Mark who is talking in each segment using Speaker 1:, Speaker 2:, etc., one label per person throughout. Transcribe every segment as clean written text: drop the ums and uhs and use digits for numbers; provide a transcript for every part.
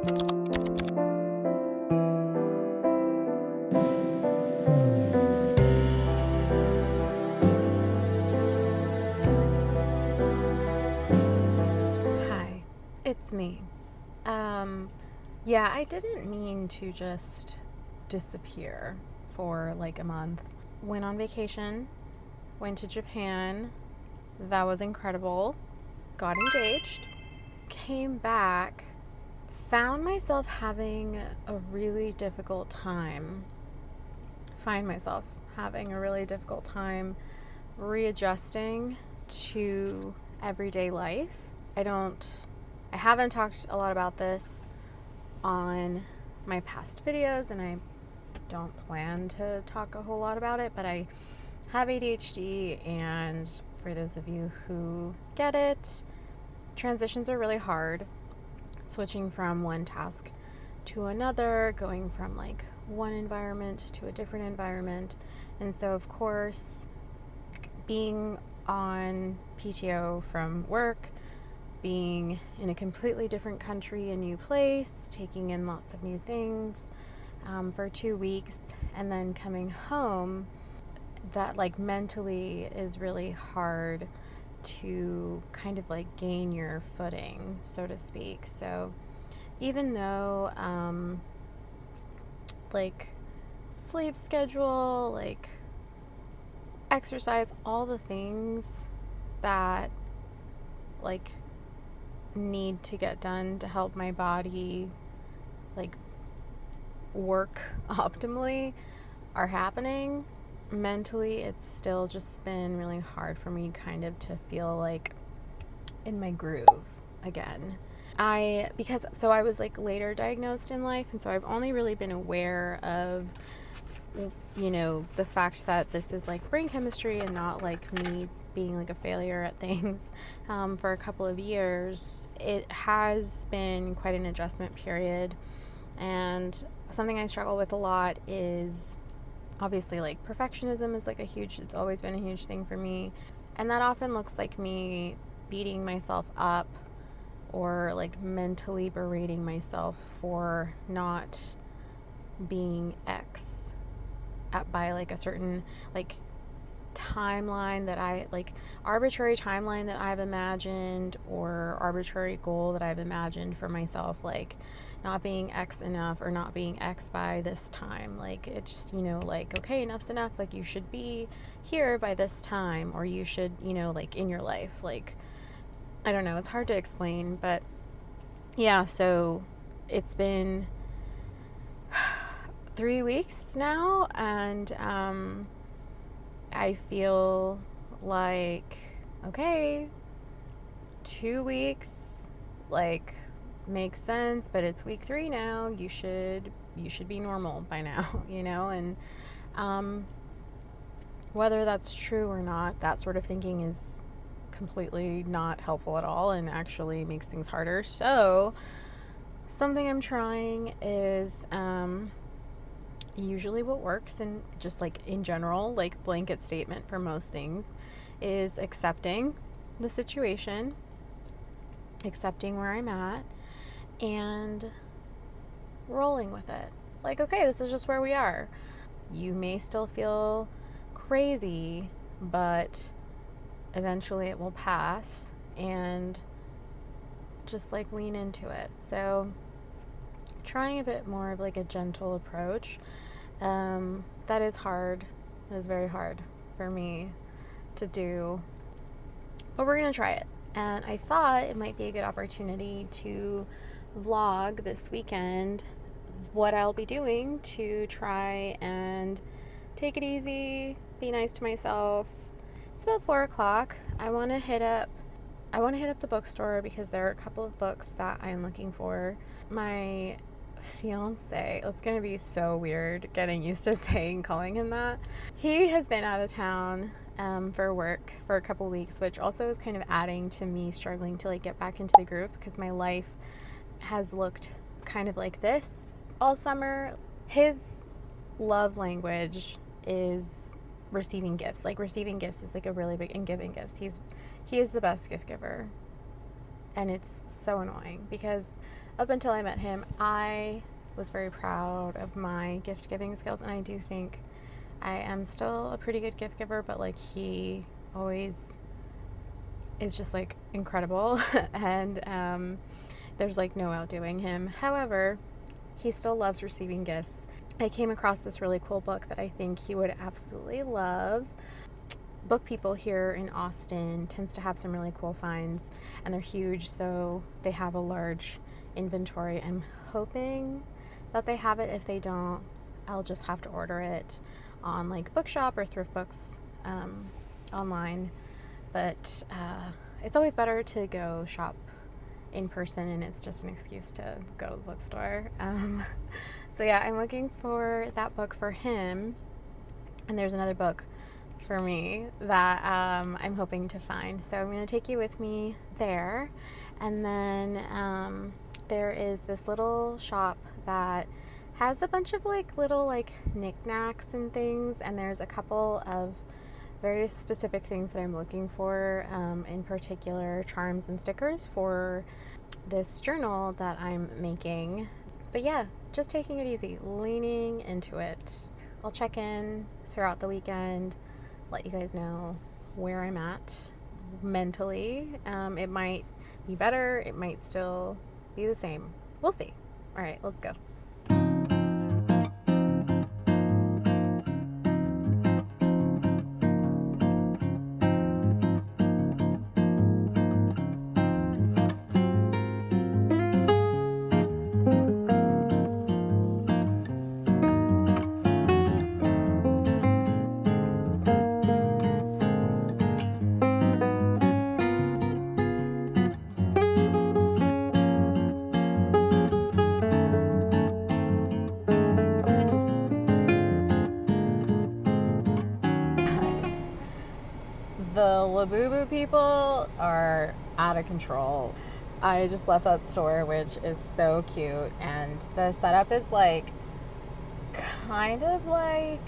Speaker 1: Hi, it's me. Yeah, I didn't mean to just disappear for like a month. Went on vacation, went to Japan. That was incredible. Got engaged, came back, found myself having a really difficult time. Find myself having a really difficult time readjusting to everyday life. I haven't talked a lot about this on my past videos, and I don't plan to talk a whole lot about it, but I have ADHD, and for those of you who get it, transitions are really hard. Switching from one task to another, going from like one environment to a different environment. And so, of course, being on PTO from work, being in a completely different country, a new place, taking in lots of new things for 2 weeks, and then coming home, that like mentally is really hard to kind of like gain your footing, so to speak. So even though like sleep schedule, like exercise, all the things that like need to get done to help my body like work optimally are happening, mentally it's still just been really hard for me kind of to feel like in my groove again. I was like later diagnosed in life, and so I've only really been aware of, you know, the fact that this is like brain chemistry and not like me being like a failure at things for a couple of years. It has been quite an adjustment period, and something I struggle with a lot is obviously like perfectionism is like it's always been a huge thing for me, and that often looks like me beating myself up or like mentally berating myself for not being X by like a certain like timeline that I like, arbitrary timeline that I've imagined, or arbitrary goal that I've imagined for myself, like not being X enough or not being X by this time. Like it's just, you know, like, okay, enough's enough, like you should be here by this time, or you should, you know, like in your life, like I don't know, it's hard to explain. But yeah, so it's been 3 weeks now, and I feel like, okay, 2 weeks like makes sense, but it's week 3 now. You should be normal by now, you know. And whether that's true or not, that sort of thinking is completely not helpful at all and actually makes things harder. So something I'm trying is usually what works, and just like in general, like blanket statement for most things, is accepting the situation, accepting where I'm at, and rolling with it. Like, okay, this is just where we are. You may still feel crazy, but eventually it will pass, and just like lean into it. So trying a bit more of like a gentle approach. That is hard. That is very hard for me to do, but we're gonna try it. And I thought it might be a good opportunity to vlog this weekend what I'll be doing to try and take it easy, be nice to myself. It's about 4:00. I want to hit up the bookstore because there are a couple of books that I'm looking for. My fiance, it's going to be so weird getting used to calling him that. He has been out of town for work for a couple weeks, which also is kind of adding to me struggling to like get back into the groove, because my life has looked kind of like this all summer. His love language is receiving gifts. Like, receiving gifts is like a really big, and giving gifts. He is the best gift giver. And it's so annoying because up until I met him, I was very proud of my gift giving skills, and I do think I am still a pretty good gift giver, but like he always is just like incredible and there's like no outdoing him. However, he still loves receiving gifts. I came across this really cool book that I think he would absolutely love. Book People here in Austin tends to have some really cool finds, and they're huge, so they have a large inventory. I'm hoping that they have it. If they don't, I'll just have to order it on like Bookshop or Thrift Books online. But it's always better to go shop in person, and it's just an excuse to go to the bookstore. So yeah, I'm looking for that book for him, and there's another book for me that I'm hoping to find. So I'm going to take you with me there. And then there is this little shop that has a bunch of like little like knickknacks and things, and there's a couple of very specific things that I'm looking for, in particular charms and stickers for this journal that I'm making. But yeah, just taking it easy, leaning into it. I'll check in throughout the weekend, let you guys know where I'm at mentally. It might be better, it might still be the same. We'll see. All right, let's go. The Labubu people are out of control. I just left that store, which is so cute, and the setup is like kind of like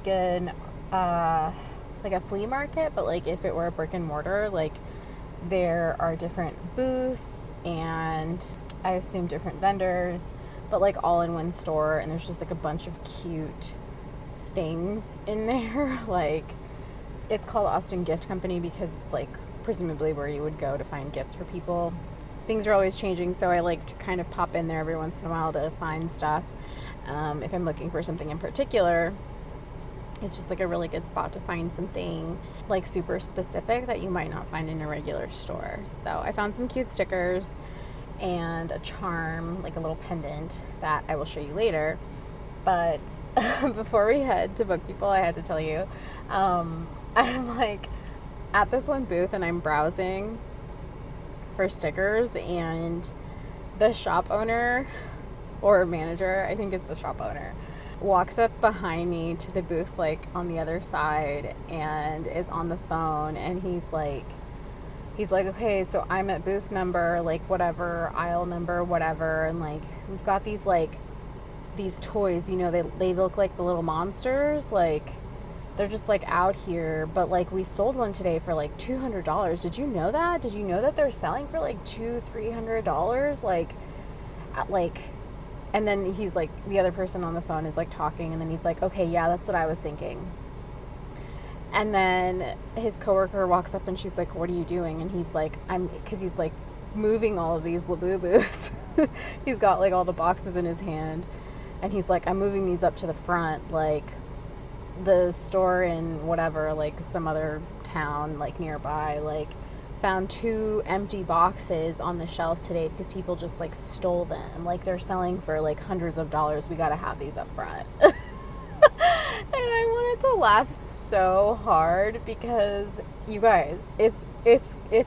Speaker 1: an like a flea market, but like if it were a brick and mortar. Like there are different booths and I assume different vendors, but like all in one store, and there's just like a bunch of cute things in there. Like it's called Austin Gift Company because it's like presumably where you would go to find gifts for people. Things are always changing, so I like to kind of pop in there every once in a while to find stuff. If I'm looking for something in particular, it's just like a really good spot to find something like super specific that you might not find in a regular store. So I found some cute stickers and a charm, like a little pendant that I will show you later. But before we head to Book People, I had to tell you, I'm like at this one booth and I'm browsing for stickers, and the shop owner or manager, I think it's the shop owner, walks up behind me to the booth like on the other side and is on the phone, and he's like, okay, so I'm at booth number like whatever, aisle number whatever, and like we've got these like these toys, you know, they look like the little monsters, like they're just like out here, but like we sold one today for like $200. Did you know that? Did you know that they're selling for like $200-$300? Like, and then he's like, the other person on the phone is like talking, and then he's like, okay, yeah, that's what I was thinking. And then his coworker walks up and she's like, what are you doing? And he's like, because he's like moving all of these Labubus. He's got like all the boxes in his hand, and he's like, I'm moving these up to the front, like the store in whatever, like some other town like nearby, like found 2 empty boxes on the shelf today because people just like stole them, like they're selling for like hundreds of dollars. We gotta have these up front. And I wanted to laugh so hard because you guys, it's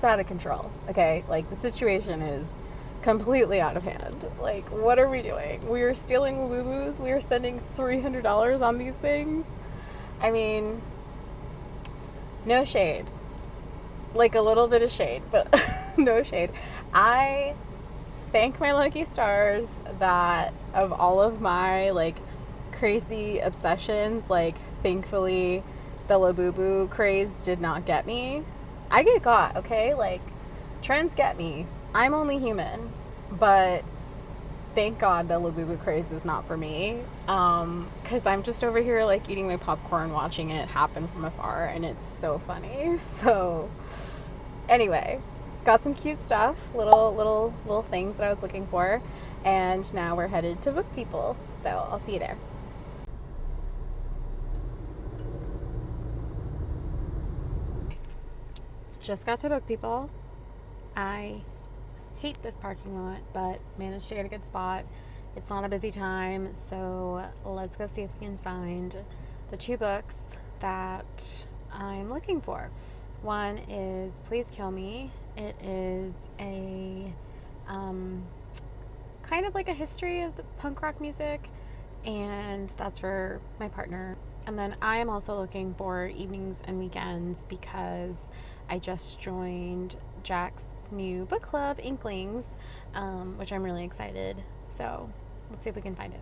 Speaker 1: out of control. Okay, like the situation is completely out of hand. Like, what are we doing? We are stealing Lulus. We are spending $300 on these things. I mean, no shade. Like a little bit of shade, but no shade. I thank my lucky stars that of all of my like crazy obsessions, like thankfully the Labubu craze did not get me. I get got, okay? Like trends get me. I'm only human. but thank God the Labubu craze is not for me. Because I'm just over here like eating my popcorn, watching it happen from afar, and it's so funny. So, anyway, got some cute stuff, little things that I was looking for, and now we're headed to Book People. So I'll see you there. Just got to Book People. I hate this parking lot, but managed to get a good spot. It's not a busy time, so let's go see if we can find the two books that I'm looking for. One is Please Kill Me. It is a kind of like a history of the punk rock music, and that's for my partner. And then I am also looking for evenings and weekends because I just joined Jack's new book club, Inklings, which I'm really excited. So let's see if we can find it.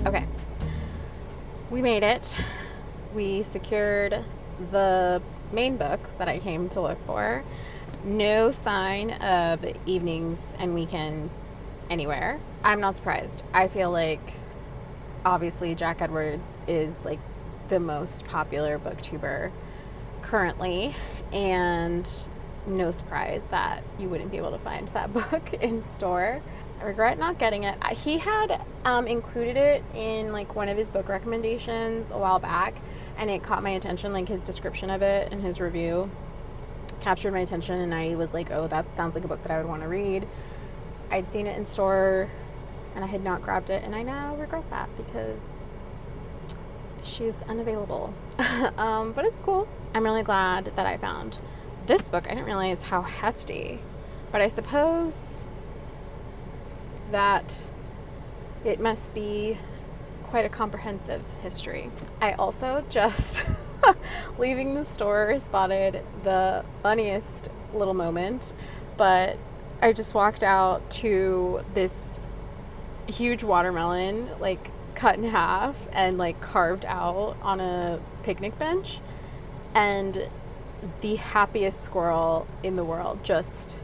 Speaker 1: Okay, we made it. We secured the main book that I came to look for. No sign of evenings and weekends anywhere. I'm not surprised. I feel like obviously Jack Edwards is like the most popular booktuber currently, and no surprise that you wouldn't be able to find that book in store. I regret not getting it. He had included it in like one of his book recommendations a while back, and it caught my attention. Like his description of it and his review captured my attention, and I was like, oh, that sounds like a book that I would want to read. I'd seen it in store and I had not grabbed it, and I now regret that because she's unavailable. But it's cool. I'm really glad that I found this book. I didn't realize how hefty, but I suppose that it must be quite a comprehensive history. I also just leaving the store spotted the funniest little moment, but I just walked out to this huge watermelon like cut in half and like carved out on a picnic bench, and the happiest squirrel in the world just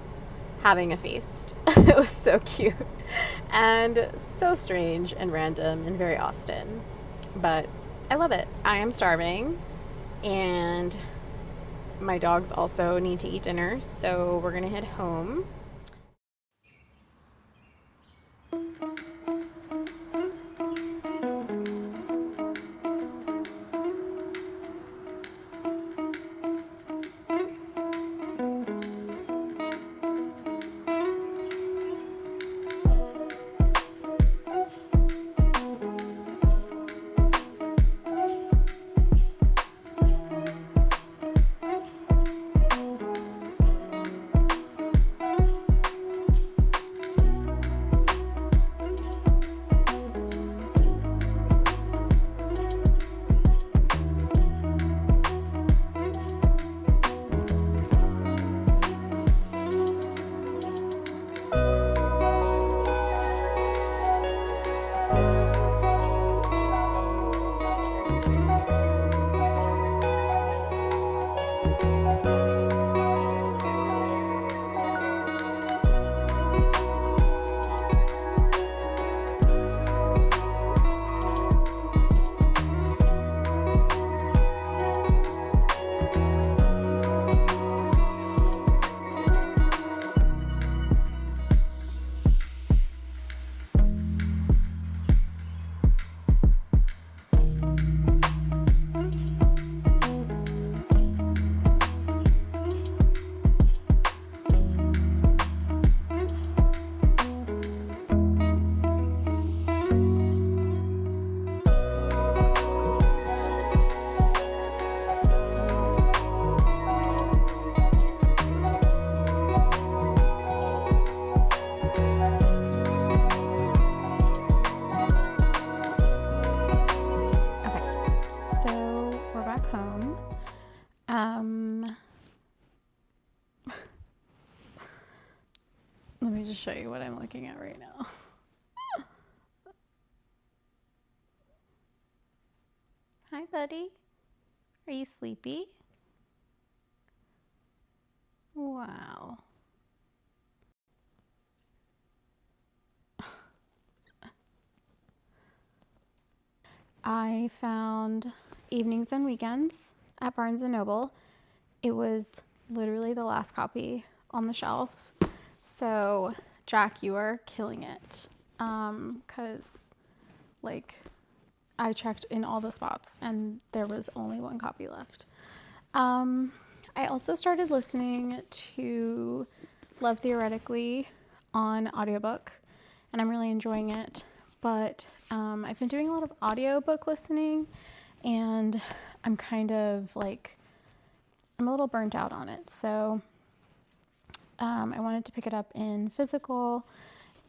Speaker 1: having a feast. It was so cute and so strange and random and very Austen, but I love it. I am starving and my dogs also need to eat dinner, so we're gonna head home. just show you what I'm looking at right now. Hi, buddy. Are you sleepy? Wow. I found Evenings and Weekends at Barnes & Noble. It was literally the last copy on the shelf. So, Jack, you are killing it. Because, like, I checked in all the spots and there was only one copy left. I also started listening to Love Theoretically on audiobook, and I'm really enjoying it. But I've been doing a lot of audiobook listening, and I'm kind of like, I'm a little burnt out on it. So I wanted to pick it up in physical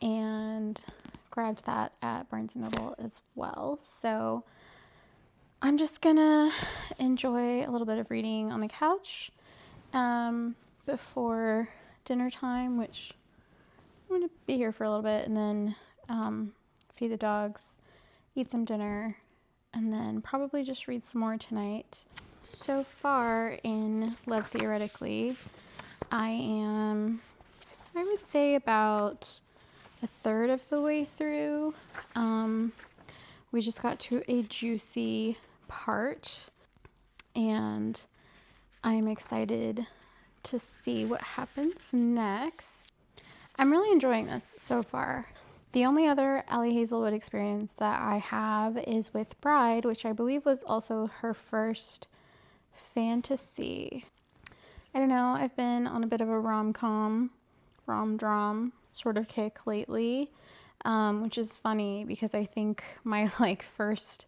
Speaker 1: and grabbed that at Barnes & Noble as well. So I'm just gonna enjoy a little bit of reading on the couch before dinner time, which I'm gonna be here for a little bit, and then feed the dogs, eat some dinner, and then probably just read some more tonight. So far in Love Theoretically, I would say about a third of the way through. We just got to a juicy part, and I'm excited to see what happens next. I'm really enjoying this so far. The only other Allie Hazelwood experience that I have is with Bride, which I believe was also her first fantasy. I don't know, I've been on a bit of a rom-dram sort of kick lately, which is funny because I think my first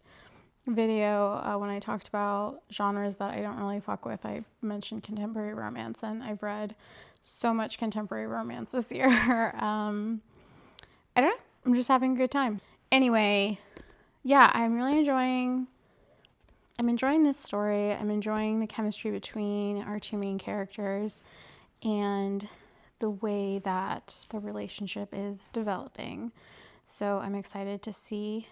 Speaker 1: video when I talked about genres that I don't really fuck with, I mentioned contemporary romance, and I've read so much contemporary romance this year. I don't know, I'm just having a good time. Anyway, yeah, I'm enjoying this story. I'm enjoying the chemistry between our two main characters and the way that the relationship is developing. So I'm excited to see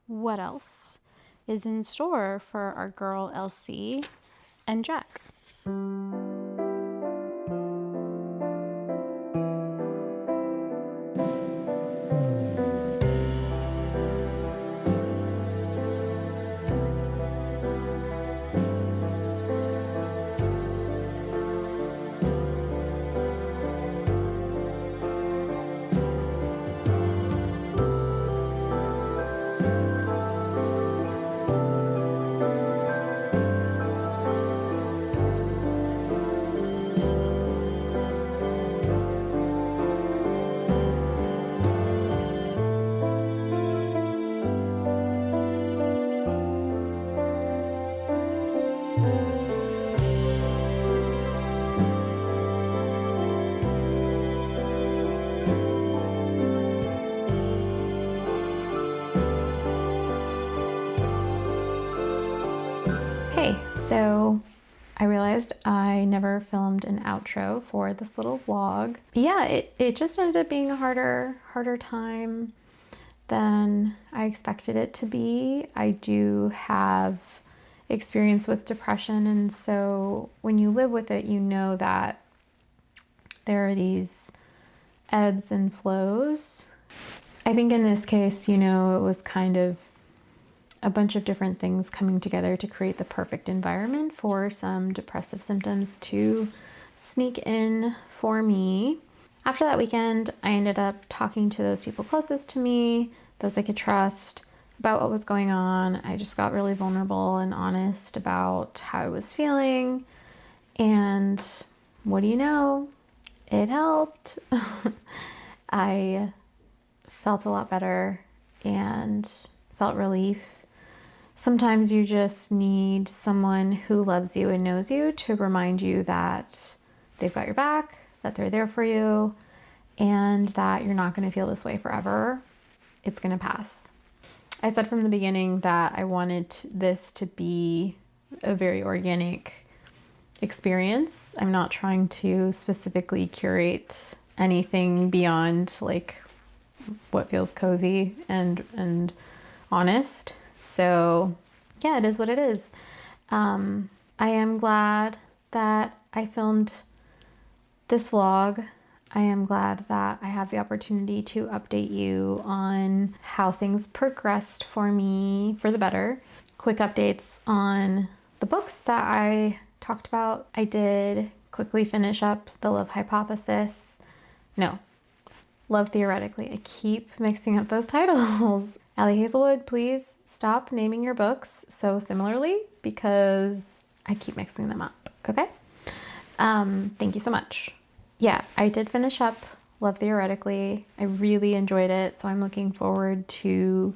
Speaker 1: what else is in store for our girl Elsie and Jack. Hey, so I realized I never filmed an outro for this little vlog. Yeah, it just ended up being a harder time than I expected it to be. I do have experience with depression, and so when you live with it, you know that there are these ebbs and flows. I think in this case, it was kind of a bunch of different things coming together to create the perfect environment for some depressive symptoms to sneak in for me. After that weekend, I ended up talking to those people closest to me, those I could trust, about what was going on. I just got really vulnerable and honest about how I was feeling. And what do you know? It helped. I felt a lot better and felt relief. Sometimes you just need someone who loves you and knows you to remind you that they've got your back, that they're there for you, and that you're not going to feel this way forever. It's going to pass. I said from the beginning that I wanted this to be a very organic experience. I'm not trying to specifically curate anything beyond like what feels cozy and honest. So yeah, it is what it is. I am glad that I filmed this vlog. I am glad that I have the opportunity to update you on how things progressed for me for the better. Quick updates on the books that I talked about. I did quickly finish up The Love Hypothesis. No, Love Theoretically. I keep mixing up those titles. Allie Hazelwood, please stop naming your books so similarly because I keep mixing them up, okay? Thank you so much. Yeah, I did finish up Love Theoretically. I really enjoyed it, so I'm looking forward to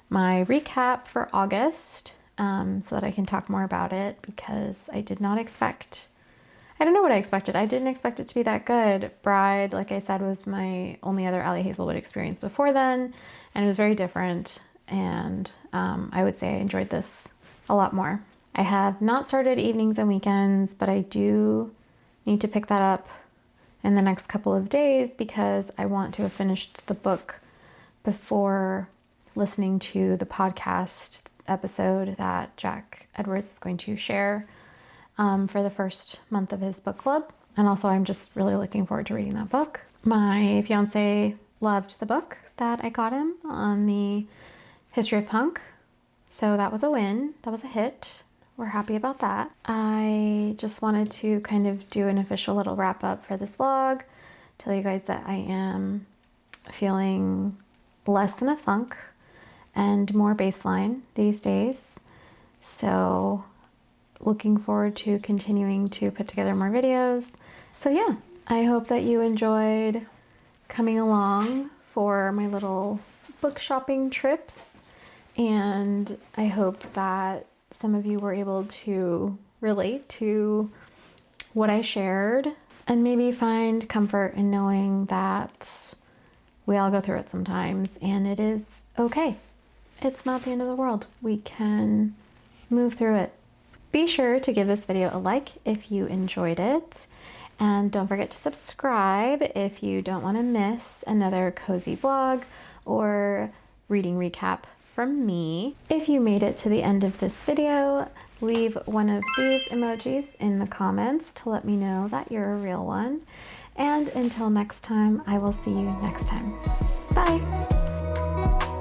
Speaker 1: my recap for August so that I can talk more about it because I did not expect, I don't know what I expected. I didn't expect it to be that good. Bride, like I said, was my only other Allie Hazelwood experience before then, and it was very different, and I would say I enjoyed this a lot more. I have not started Evenings and Weekends, but I do need to pick that up in the next couple of days because I want to have finished the book before listening to the podcast episode that Jack Edwards is going to share for the first month of his book club. And also I'm just really looking forward to reading that book. My fiance loved the book that I got him on the history of punk. So that was a win. That was a hit. We're happy about that. I just wanted to kind of do an official little wrap up for this vlog. Tell you guys that I am feeling less in a funk and more baseline these days. So looking forward to continuing to put together more videos. So yeah, I hope that you enjoyed coming along for my little book shopping trips. And I hope that some of you were able to relate to what I shared and maybe find comfort in knowing that we all go through it sometimes and it is okay. It's not the end of the world. We can move through it. Be sure to give this video a like if you enjoyed it, and don't forget to subscribe if you don't want to miss another cozy vlog or reading recap from me. If you made it to the end of this video, leave one of these emojis in the comments to let me know that you're a real one. And until next time, I will see you next time. Bye!